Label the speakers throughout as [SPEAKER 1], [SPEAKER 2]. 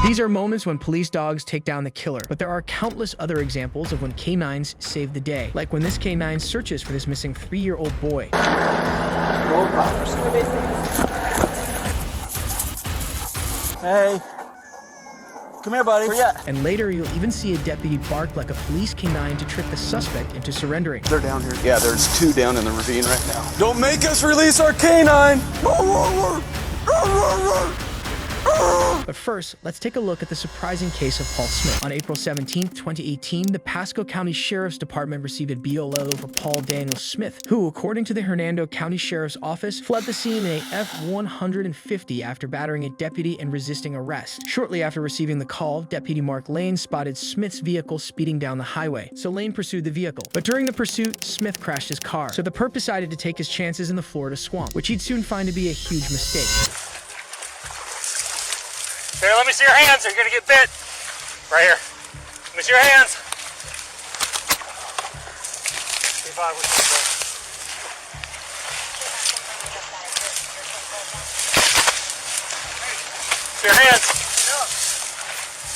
[SPEAKER 1] These are moments when police dogs take down the killer, but there are countless other examples of when canines save the day, like when this canine searches for this missing 3-year-old boy.
[SPEAKER 2] Hey. Come here, buddy. Where you at?
[SPEAKER 1] And later, you'll even see a deputy bark like a police canine to trick the suspect into surrendering.
[SPEAKER 2] They're down here.
[SPEAKER 3] Yeah, there's 2 down in the ravine right now.
[SPEAKER 2] Don't make us release our canine!
[SPEAKER 1] But first, let's take a look at the surprising case of Paul Smith. On April 17, 2018, the Pasco County Sheriff's Department received a BOL over Paul Daniel Smith, who, according to the Hernando County Sheriff's Office, fled the scene in a F-150 after battering a deputy and resisting arrest. Shortly after receiving the call, Deputy Mark Lane spotted Smith's vehicle speeding down the highway, so Lane pursued the vehicle. But during the pursuit, Smith crashed his car, so the perp decided to take his chances in the Florida swamp, which he'd soon find to be a huge mistake.
[SPEAKER 4] Here, let me see your hands, or you're gonna get bit. Right here. Let me see your hands. See if I would see your hands.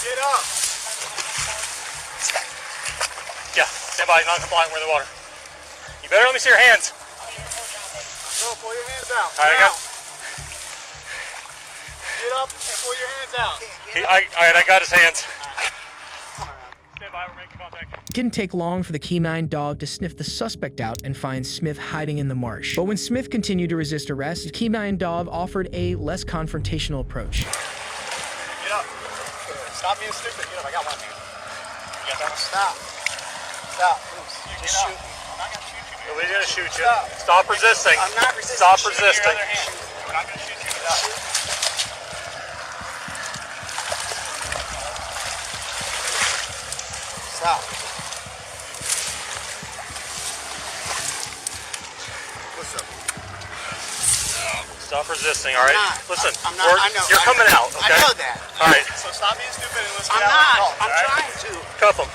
[SPEAKER 4] Get up. Yeah, stand by, non-compliant, we're in the water. You better let me see your hands.
[SPEAKER 5] Go, pull your hands out.
[SPEAKER 4] All right, I got.
[SPEAKER 5] Get up and pull your hands out.
[SPEAKER 4] All right, I got his hands. Stand by, we're making contact.
[SPEAKER 1] It didn't take long for the canine dog to sniff the suspect out and find Smith hiding in the marsh. But when Smith continued to resist arrest, the canine dog offered a less confrontational approach.
[SPEAKER 5] Get up. Stop being stupid. Get up. I got one hand. You got that one? Stop. Stop. You just shoot me. I'm not going to shoot you.
[SPEAKER 4] Nobody's going to shoot you. Stop resisting.
[SPEAKER 5] I'm not resisting.
[SPEAKER 4] Stop resisting.
[SPEAKER 5] Your other hand. I'm not going to shoot you. Stop. Stop. What's up?
[SPEAKER 4] Stop resisting, all right? Listen,
[SPEAKER 5] I'm not, I know.
[SPEAKER 4] You're coming out, okay?
[SPEAKER 5] I know that.
[SPEAKER 4] All right.
[SPEAKER 5] So stop being stupid and let's I'm
[SPEAKER 4] get
[SPEAKER 5] not.
[SPEAKER 4] out.
[SPEAKER 5] I'm
[SPEAKER 4] Right?
[SPEAKER 5] trying to.
[SPEAKER 4] Cuff him.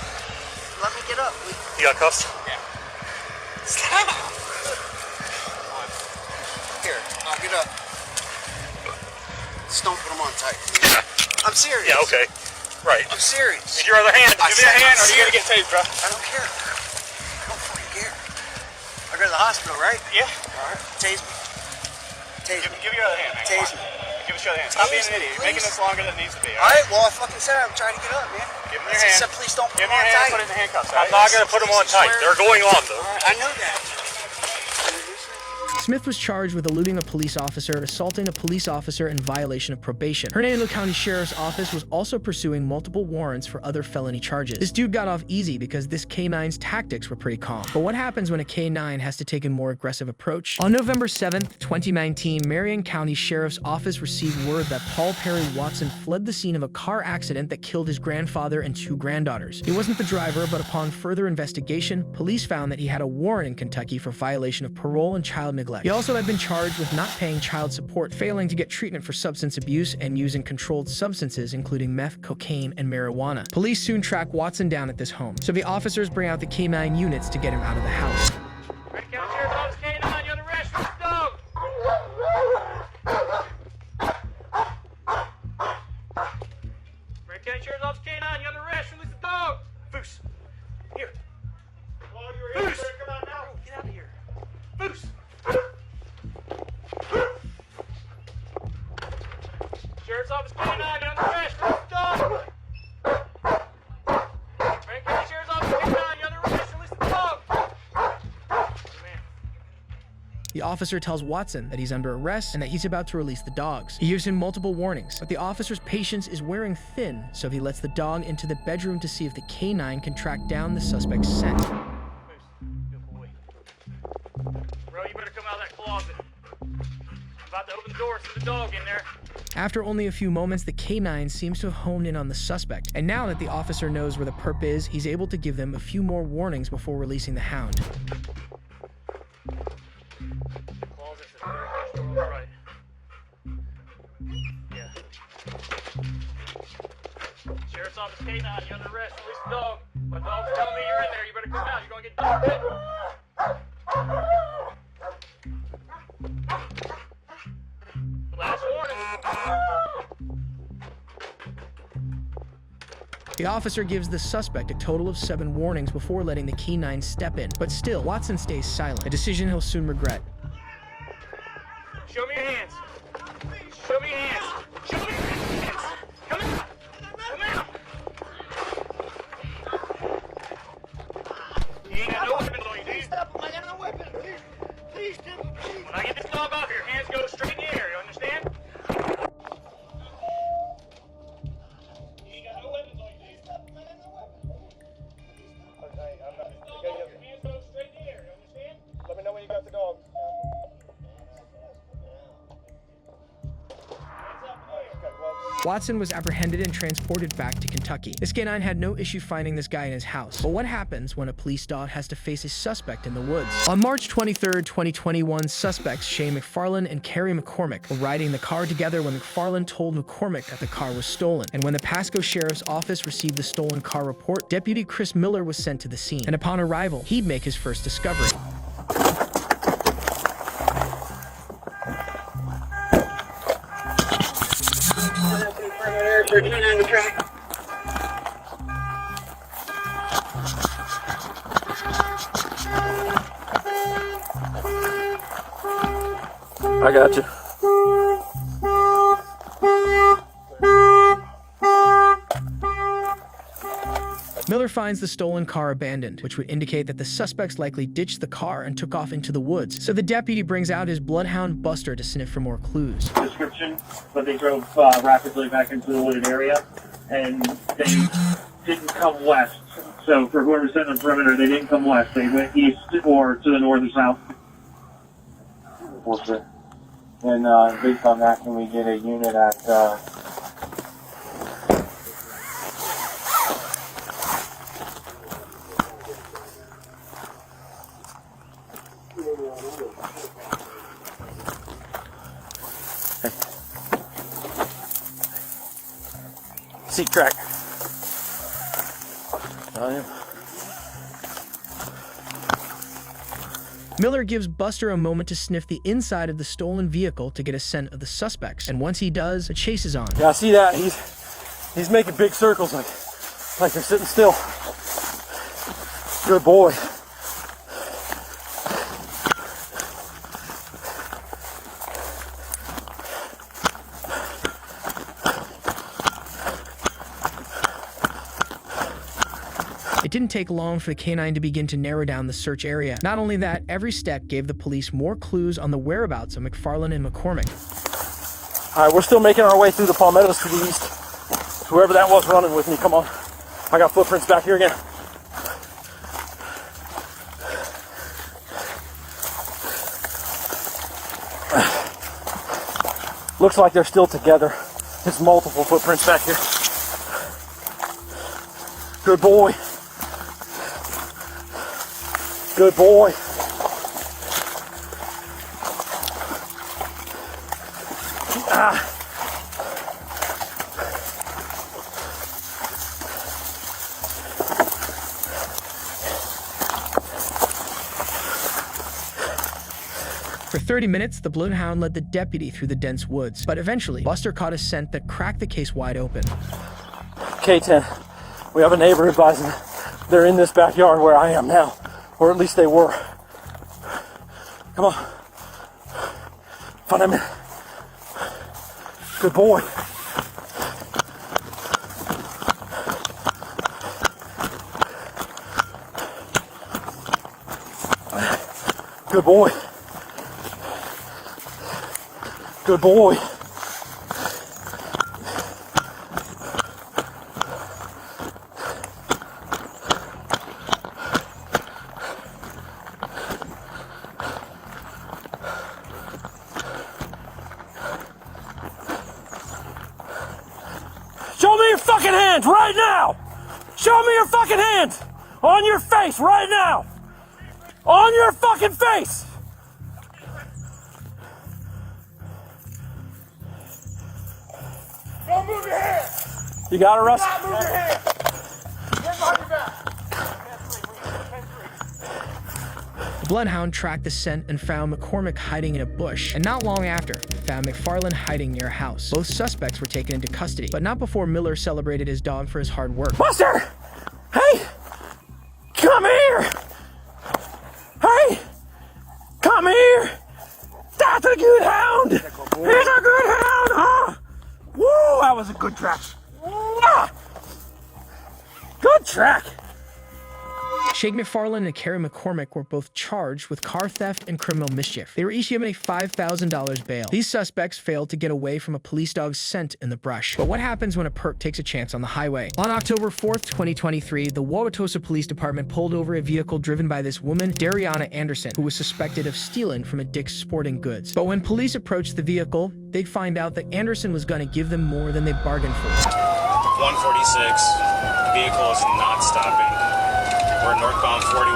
[SPEAKER 5] Let me get up.
[SPEAKER 4] You got cuffs?
[SPEAKER 5] Yeah. Stop. Here, I'll get up. Just don't put them on tight. I'm serious.
[SPEAKER 4] Yeah, okay. Right.
[SPEAKER 5] I'm serious.
[SPEAKER 4] Need your other hand. Give me your hand or you're going to get tased, bro.
[SPEAKER 5] I don't care. I don't fucking care. I go to the hospital, right?
[SPEAKER 4] Yeah.
[SPEAKER 5] All right. Tase me. Tase me.
[SPEAKER 4] Give me your other hand, man.
[SPEAKER 5] Tase me.
[SPEAKER 4] Give us your other hand. Stop being an idiot. You're making this longer than it needs to be,
[SPEAKER 5] All right, well, I fucking said I'm trying to get up, man.
[SPEAKER 4] Give me your hand.
[SPEAKER 5] Said, please don't put
[SPEAKER 4] Give
[SPEAKER 5] them
[SPEAKER 4] me
[SPEAKER 5] on
[SPEAKER 4] your hand
[SPEAKER 5] tight.
[SPEAKER 4] and put it in the handcuffs. I'm not going to put them on tight. They're going on, though.
[SPEAKER 5] All right, I know that.
[SPEAKER 1] Smith was charged with eluding a police officer, assaulting a police officer, and violation of probation. Hernando County Sheriff's Office was also pursuing multiple warrants for other felony charges. This dude got off easy because this canine's tactics were pretty calm. But what happens when a canine has to take a more aggressive approach? On November 7th, 2019, Marion County Sheriff's Office received word that Paul Perry Watson fled the scene of a car accident that killed his grandfather and 2 granddaughters. He wasn't the driver, but upon further investigation, police found that he had a warrant in Kentucky for violation of parole and child neglect. He also had been charged with not paying child support, failing to get treatment for substance abuse, and using controlled substances including meth, cocaine, and marijuana. Police soon track Watson down at this home, so the officers bring out the canine units to get him out of the house.
[SPEAKER 4] Ready, County Sheriff's Office, K9, you're under arrest. Release the dog. Ready, County Sheriff's Office, K9, you're under arrest. Release the dog. Foos. Here.
[SPEAKER 5] While you were here,
[SPEAKER 4] Foos.
[SPEAKER 5] sir, come on now.
[SPEAKER 4] Get out of here. Foos. Sheriff's Office, K9, you're under arrest. Release the dog. Ready, County Sheriff's Office, K9, you're under arrest. Release the dog. Man.
[SPEAKER 1] The officer tells Watson that he's under arrest and that he's about to release the dogs. He gives him multiple warnings, but the officer's patience is wearing thin, so he lets the dog into the bedroom to see if the canine can track down the suspect's scent.
[SPEAKER 4] Good boy. Bro, you better come out of that closet. I'm about to open the door, see the dog in there.
[SPEAKER 1] After only a few moments, the canine seems to have honed in on the suspect, and now that the officer knows where the perp is, he's able to give them a few more warnings before releasing the hound.
[SPEAKER 4] Closet's at the very first door on the right. Yeah. Sheriff's Office, K9, you're under arrest. Release the dog. My dog's telling me you're in there. You better come out. You're going to get dog bit. Last warning.
[SPEAKER 1] The officer gives the suspect a total of 7 warnings before letting the K9 step in, but still, Watson stays silent, a decision he'll soon regret.
[SPEAKER 4] Show me your hands. Show me your hands. Show me your hands. Come out. Come out. You ain't got no weapons on you, do you?
[SPEAKER 5] I got no weapon. Please, please.
[SPEAKER 4] When I get this dog off, your hands go straight in the air. You understand? You ain't got no weapons on you, do you?
[SPEAKER 5] Okay, I'm not.
[SPEAKER 4] Your hands go straight in the air. You understand?
[SPEAKER 5] Let me know when you got the dog.
[SPEAKER 1] Watson was apprehended and transported back to Kentucky. This K9 had no issue finding this guy in his house. But what happens when a police dog has to face a suspect in the woods? On March 23, 2021, suspects Shayne McFarland and Kari McCormick were riding the car together when McFarland told McCormick that the car was stolen. And when the Pasco Sheriff's Office received the stolen car report, Deputy Chris Miller was sent to the scene. And upon arrival, he'd make his first discovery.
[SPEAKER 2] I got you.
[SPEAKER 1] Miller finds the stolen car abandoned, which would indicate that the suspects likely ditched the car and took off into the woods. So the deputy brings out his bloodhound Buster to sniff for more clues.
[SPEAKER 6] Description, but they drove rapidly back into the wooded area, and they didn't come west. So for whoever's in the perimeter, they didn't come west. They went east or to the north or south.
[SPEAKER 7] Bullshit. And based on that, can we get a unit at
[SPEAKER 2] Seat track.
[SPEAKER 1] Miller gives Buster a moment to sniff the inside of the stolen vehicle to get a scent of the suspects, and once he does, a chase is on.
[SPEAKER 2] Yeah, I see that. He's making big circles like they're sitting still. Good boy.
[SPEAKER 1] It didn't take long for the K9 to begin to narrow down the search area. Not only that, every step gave the police more clues on the whereabouts of McFarland and McCormick.
[SPEAKER 2] All right, we're still making our way through the palmettos to the east. Whoever that was running with me, come on. I got footprints back here again. Looks like they're still together. There's multiple footprints back here. Good boy. Good boy.
[SPEAKER 1] For 30 minutes, the bloodhound led the deputy through the dense woods, but eventually, Buster caught a scent that cracked the case wide open.
[SPEAKER 2] K10, we have a neighbor advising they're in this backyard where I am now, or at least they were. Come on. Find him. Good boy. Good boy. Good boy. Show me your fucking hands right now! Show me your fucking hands! On your face right now! On your fucking face!
[SPEAKER 5] Don't move your hand!
[SPEAKER 2] You got it, Russ?
[SPEAKER 5] Don't move your hand! Get behind your back!
[SPEAKER 1] Bloodhound tracked the scent and found McCormick hiding in a bush, and not long after, found McFarland hiding near a house. Both suspects were taken into custody, but not before Miller celebrated his dog for his hard work.
[SPEAKER 2] Buster! Hey! Come here! Hey! Come here! That's a good hound! He's a good hound, huh? Woo! That was a good track. Good track.
[SPEAKER 1] Shayne McFarland and Kari McCormick were both charged with car theft and criminal mischief. They were each given a $5,000 bail. These suspects failed to get away from a police dog's scent in the brush. But what happens when a perp takes a chance on the highway? On October 4th, 2023, the Wauwatosa Police Department pulled over a vehicle driven by this woman, Dereonna Anderson, who was suspected of stealing from a Dick's Sporting Goods. But when police approached the vehicle, they'd find out that Anderson was going to give them more than they bargained for.
[SPEAKER 8] 146, the vehicle is not stopping. We're northbound 41,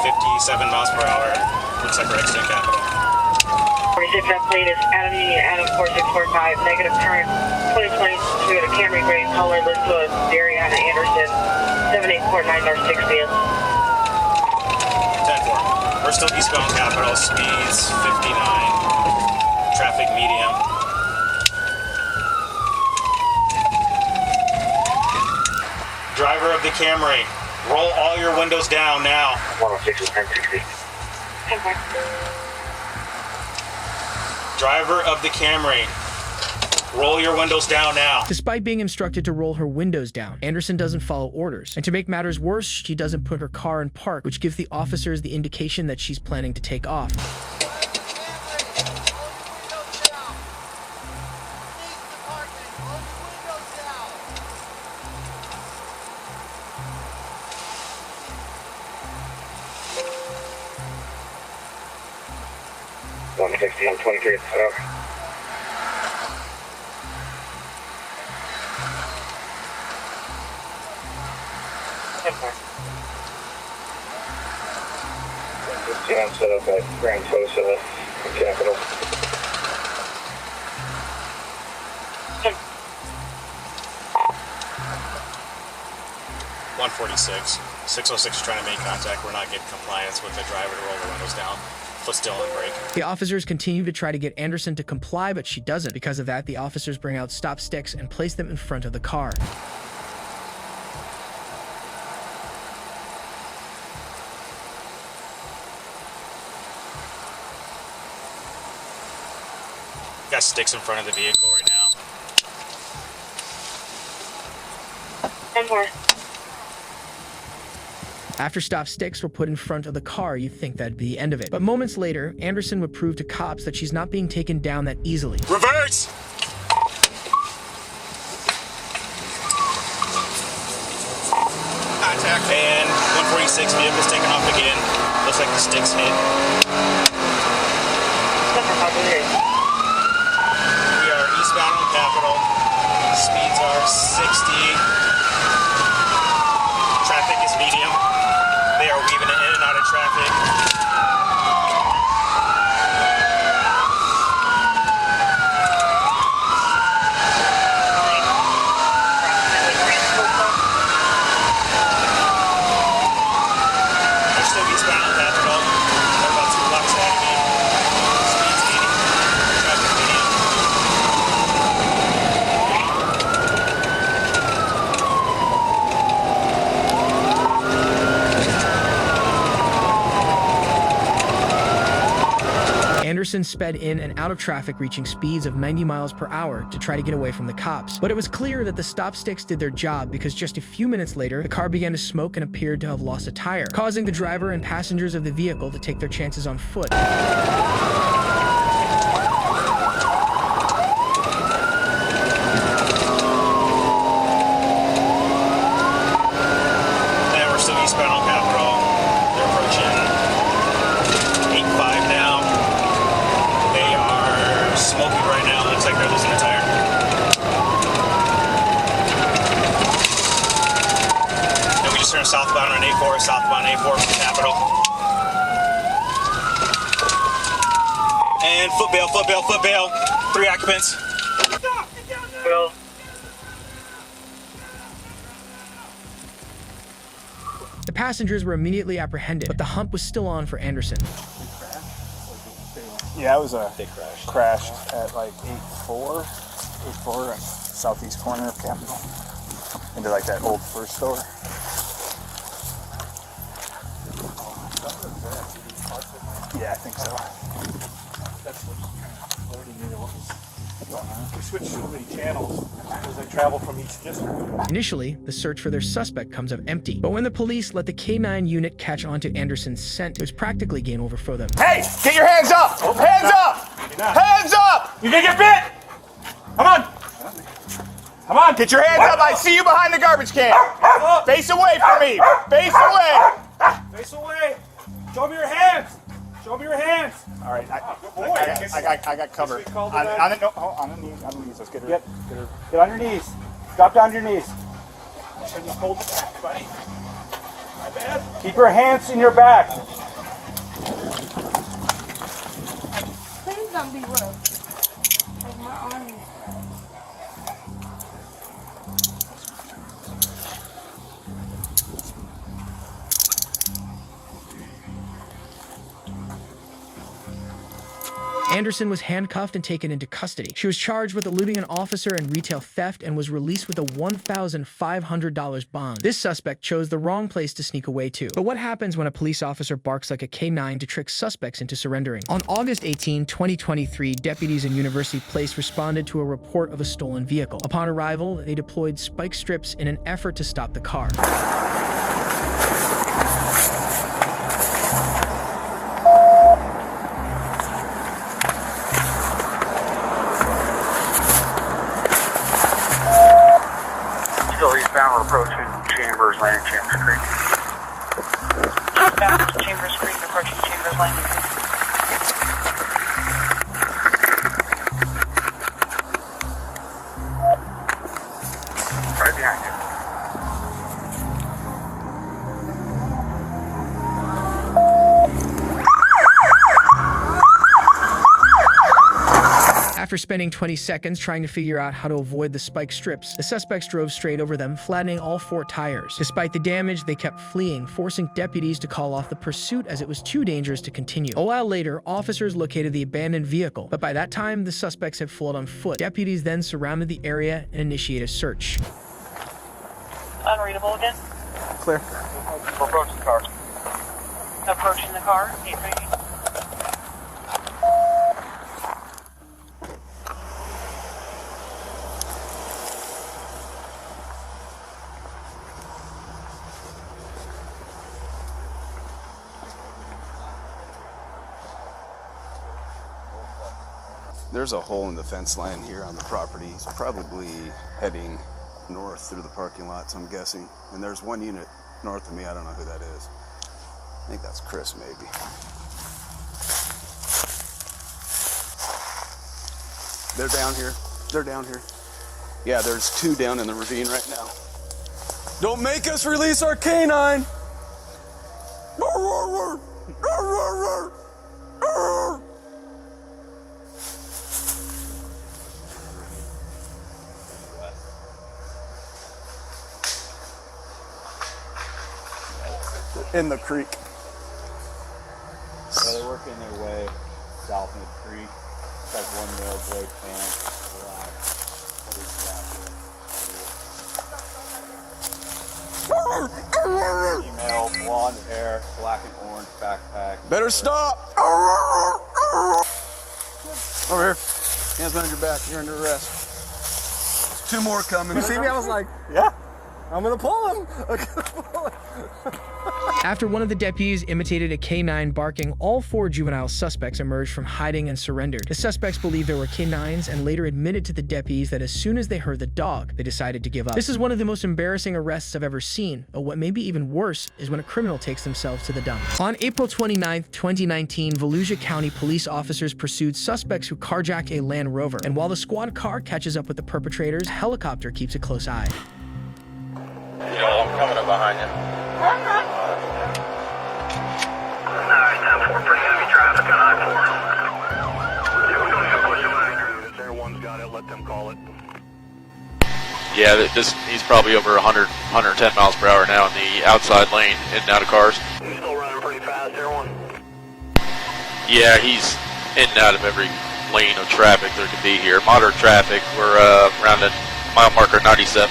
[SPEAKER 8] 57 miles per hour. Looks like we're exiting Capital.
[SPEAKER 9] 46, that plate is Adam Union, Adam 4645, negative current, 2022 at a Camry gray color, list to Dereonna Anderson, 7849 North 60th.
[SPEAKER 8] 10-4. We're still eastbound Capital, speeds 59, traffic medium. Driver of the Camry, roll all your windows down now.
[SPEAKER 9] 106 is 1060. 10-4.
[SPEAKER 8] Driver of the Camry, roll your windows down now.
[SPEAKER 1] Despite being instructed to roll her windows down, Anderson doesn't follow orders. And to make matters worse, she doesn't put her car in park, which gives the officers the indication that she's planning to take off.
[SPEAKER 9] On 23. Set up at Grand Tosa, Capital.
[SPEAKER 8] 146. 606 is trying to make contact. We're not getting compliance with the driver to roll the windows down. Foot still on brake.
[SPEAKER 1] The officers continue to try to get Anderson to comply, but she doesn't. Because of that, the officers bring out stop sticks and place them in front of the car.
[SPEAKER 8] Got sticks in front of the vehicle right now.
[SPEAKER 9] 10-4.
[SPEAKER 1] After stop sticks were put in front of the car, you'd think that'd be the end of it. But moments later, Anderson would prove to cops that she's not being taken down that easily.
[SPEAKER 8] Reverse! Contact. And 146, vehicle's taken off again. Looks like the sticks hit. We are eastbound on Capital. Speeds are 60. Traffic is medium. They are weaving in and out of traffic. They're still eastbound on Capital. They're about 2 blocks ahead of me. Speeds 80. Traffic medium.
[SPEAKER 1] Anderson sped in and out of traffic, reaching speeds of 90 miles per hour to try to get away from the cops. But it was clear that the stop sticks did their job, because just a few minutes later, the car began to smoke and appeared to have lost a tire, causing the driver and passengers of the vehicle to take their chances on foot.
[SPEAKER 8] And we're still eastbound on Capital. They're approaching 85 now. They are smoking right now. Looks like they're losing a tire. And we just turned southbound on A4, southbound A4 from Capital. And foot bail, foot bail, foot bail. 3 occupants.
[SPEAKER 1] The passengers were immediately apprehended, but the hunt was still on for Anderson.
[SPEAKER 5] Yeah, it was crashed at like 8-4 southeast corner of Capitol, into like that old first store. Yeah, I think so. That's what's alerting me to what was going on. We switched so many channels as they travel from each district.
[SPEAKER 1] Initially, the search for their suspect comes up empty, but when the police let the K9 unit catch onto Anderson's scent, it was practically game over for them.
[SPEAKER 5] Hey, get your hands up! Hands up! Hands up! You gonna get bit? Come on! Come on! Get your hands up! I see you behind the garbage can. Face away from me. Face away.
[SPEAKER 6] Face away! Show me your hands! Show me your hands!
[SPEAKER 5] All right, I got cover. On the knees. Let's get her. Get on your knees. Drop down to your knees.
[SPEAKER 6] Should just hold it back, buddy. My bad.
[SPEAKER 5] Keep your hands in your back.
[SPEAKER 10] Please don't be rude. Like my arm is
[SPEAKER 1] Anderson was handcuffed and taken into custody. She was charged with eluding an officer and retail theft and was released with a $1,500 bond. This suspect chose the wrong place to sneak away to. But what happens when a police officer barks like a K9 to trick suspects into surrendering? On August 18, 2023, deputies in University Place responded to a report of a stolen vehicle. Upon arrival, they deployed spike strips in an effort to stop the car.
[SPEAKER 11] We're approaching Chambers, landing Chambers Creek.
[SPEAKER 9] Bound to Chambers Creek, approaching Chambers, landing Creek.
[SPEAKER 11] Right behind you.
[SPEAKER 1] After spending 20 seconds trying to figure out how to avoid the spike strips, the suspects drove straight over them, flattening all 4 tires. Despite the damage, they kept fleeing, forcing deputies to call off the pursuit as it was too dangerous to continue. A while later, officers located the abandoned vehicle, but by that time, the suspects had fled on foot. Deputies then surrounded the area and initiated a search.
[SPEAKER 9] Unreadable again.
[SPEAKER 5] Clear.
[SPEAKER 11] We're approaching the car.
[SPEAKER 9] Approaching the car. 830.
[SPEAKER 3] There's a hole in the fence line here on the property. He's probably heading north through the parking lots, I'm guessing. And there's one unit north of me. I don't know who that is. I think that's Chris, maybe. They're down here. They're down here. Yeah, there's 2 down in the ravine right now. Don't make us release our canine! In the creek.
[SPEAKER 7] Yeah, they're working their way south in the creek. It's like one railroad fan. Female, blonde hair, black and orange backpack.
[SPEAKER 3] Better stop! Over here. Hands behind your back. You're under arrest. 2 more coming.
[SPEAKER 5] You see me? I was like, yeah, I'm gonna pull him. I'm gonna pull him.
[SPEAKER 1] After one of the deputies imitated a K9 barking, all 4 juvenile suspects emerged from hiding and surrendered. The suspects believed there were K9s and later admitted to the deputies that as soon as they heard the dog, they decided to give up. This is one of the most embarrassing arrests I've ever seen, but what may be even worse is when a criminal takes themselves to the dump. On April 29, 2019, Volusia County police officers pursued suspects who carjacked a Land Rover, and while the squad car catches up with the perpetrators, a helicopter keeps a close eye.
[SPEAKER 11] Yo, I'm coming up behind you.
[SPEAKER 6] Alright, 10-4, pretty heavy traffic on I-4. Yeah, we're going to push them out. Their one's got it, let them call it.
[SPEAKER 12] Yeah, he's probably over 100, 110 miles per hour now in the outside lane, in and out of cars.
[SPEAKER 11] He's still running pretty fast, everyone.
[SPEAKER 12] Yeah, he's in and out of every lane of traffic there could be here. Moderate traffic, we're around at mile marker 97.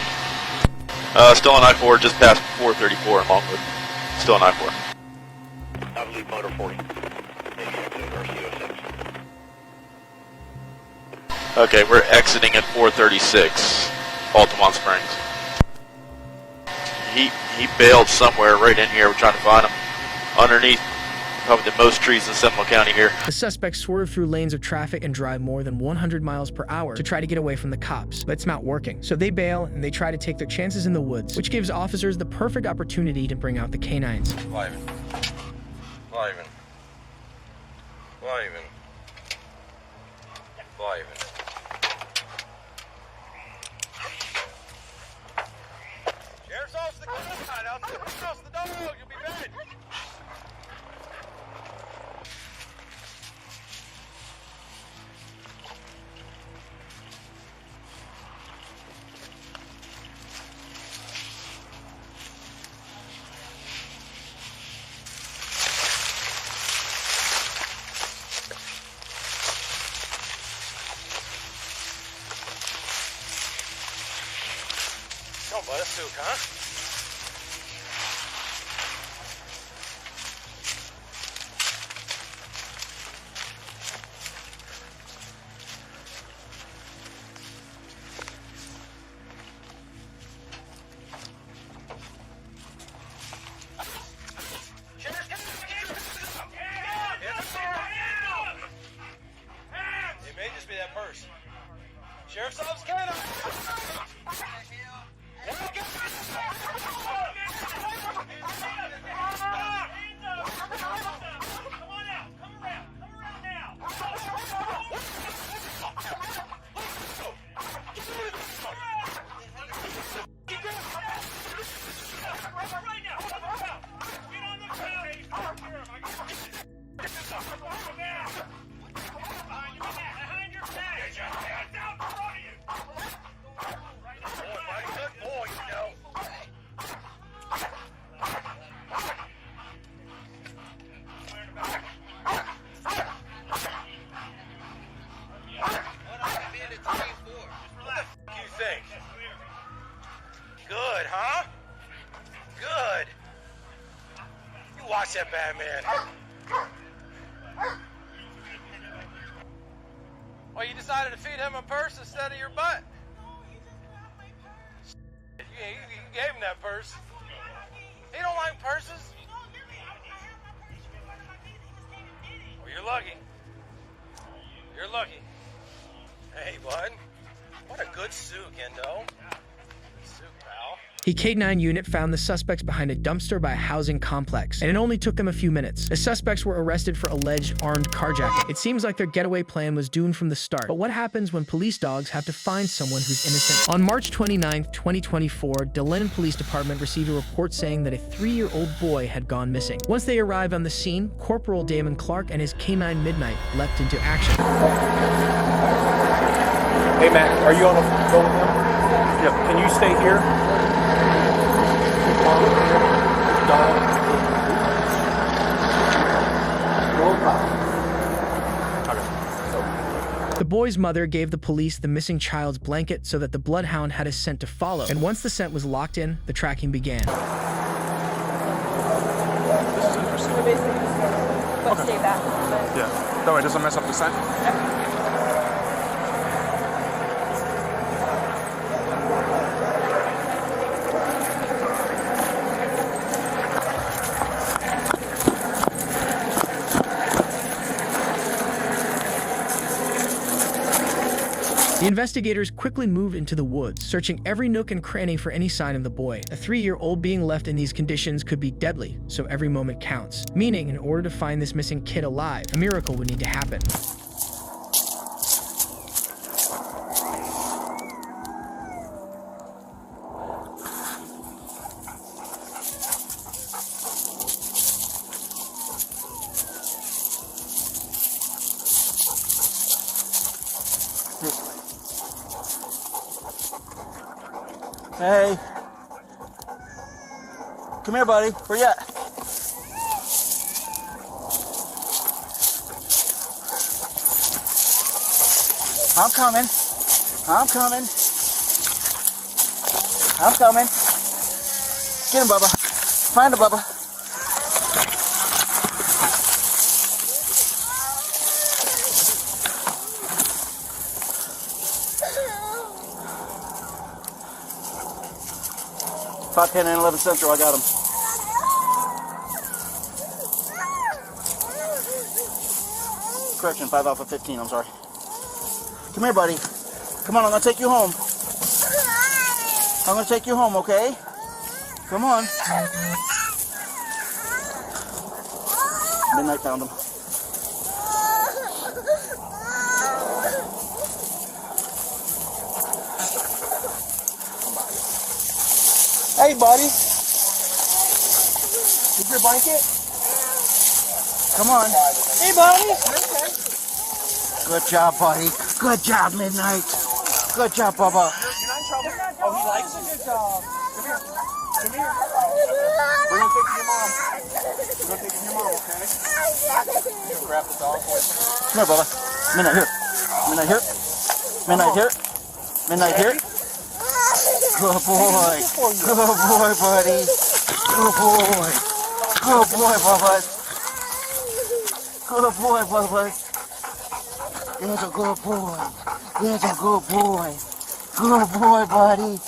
[SPEAKER 12] Still on I-4, just past 434 in Longwood. Still on I-4.
[SPEAKER 11] I believe motor 40.
[SPEAKER 12] Okay, we're exiting at 436, Altamont Springs. He bailed somewhere right in here. We're trying to find him. Underneath probably the most trees in Seminole County here.
[SPEAKER 1] The suspects swerve through lanes of traffic and drive more than 100 miles per hour to try to get away from the cops, but it's not working. So they bail and they try to take their chances in the woods, which gives officers the perfect opportunity to bring out the canines.
[SPEAKER 11] Livin'. Livin'. Livin'. Livin'. Sheriff's officer, come on, out the house, the dog, you'll be bad. Come on, bud, let's do it, huh? It may just be that purse. Sheriff's office coming up. Good, huh? Good. You watch that bad man. Well, you decided to feed him a purse instead of your butt. You gave him that purse. He don't like purses. Well, you're lucky. You're lucky. Hey, bud. What a good suit, Kendo.
[SPEAKER 1] A K-9 unit found the suspects behind a dumpster by a housing complex, and it only took them a few minutes. The suspects were arrested for alleged armed carjacking. It seems like their getaway plan was doomed from the start, but what happens when police dogs have to find someone who's innocent? On March 29, 2024, DeLeon Police Department received a report saying that a 3-year-old boy had gone missing. Once they arrived on the scene, Corporal Damon Clark and his K-9 Midnight leapt into action.
[SPEAKER 2] Hey, Matt, are you on the phone with him? Yeah. Can you stay here?
[SPEAKER 1] The boy's mother gave the police the missing child's blanket so that the bloodhound had a scent to follow, and once the scent was locked in, the tracking began.
[SPEAKER 10] This is interesting. We're basically just going to stay back a little bit.
[SPEAKER 2] Yeah. That way it doesn't mess up the scent?
[SPEAKER 1] The investigators quickly moved into the woods, searching every nook and cranny for any sign of the boy. A 3-year-old being left in these conditions could be deadly, so every moment counts. Meaning, in order to find this missing kid alive, a miracle would need to happen.
[SPEAKER 13] Hey. Come here, buddy. Where you at? I'm coming. I'm coming. I'm coming. Get him, Bubba. Find him, Bubba. Five, 10, and 11 Central. I got him. Correction, 5 Alpha 15. I'm sorry. Come here, buddy. Come on, I'm gonna take you home. I'm gonna take you home, okay? Come on. Midnight found him. Hey, buddy. Is your blanket? Come on. Hey, buddy. Good job, buddy. Good job, Midnight. Good job, Bubba.
[SPEAKER 11] You're not in trouble. Oh, he likes it. Good job. Come here. Come here. We're going to take your mom. We're going to take your mom, okay? You can grab the dog away from her.
[SPEAKER 13] Come here, Bubba. Midnight here. Midnight here. Midnight here. Midnight here. Good boy. Good boy, buddy. Good boy. Good boy, Bubba. Good boy, Bubba. There's a good boy. There's a good boy. Good boy, buddy.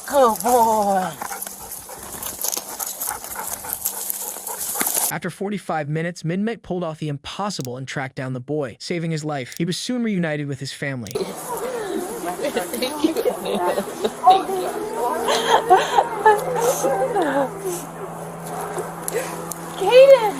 [SPEAKER 13] Good boy.
[SPEAKER 1] After 45 minutes, Midnight pulled off the impossible and tracked down the boy, saving his life. He was soon reunited with his family.
[SPEAKER 10] Thank you. Kaden!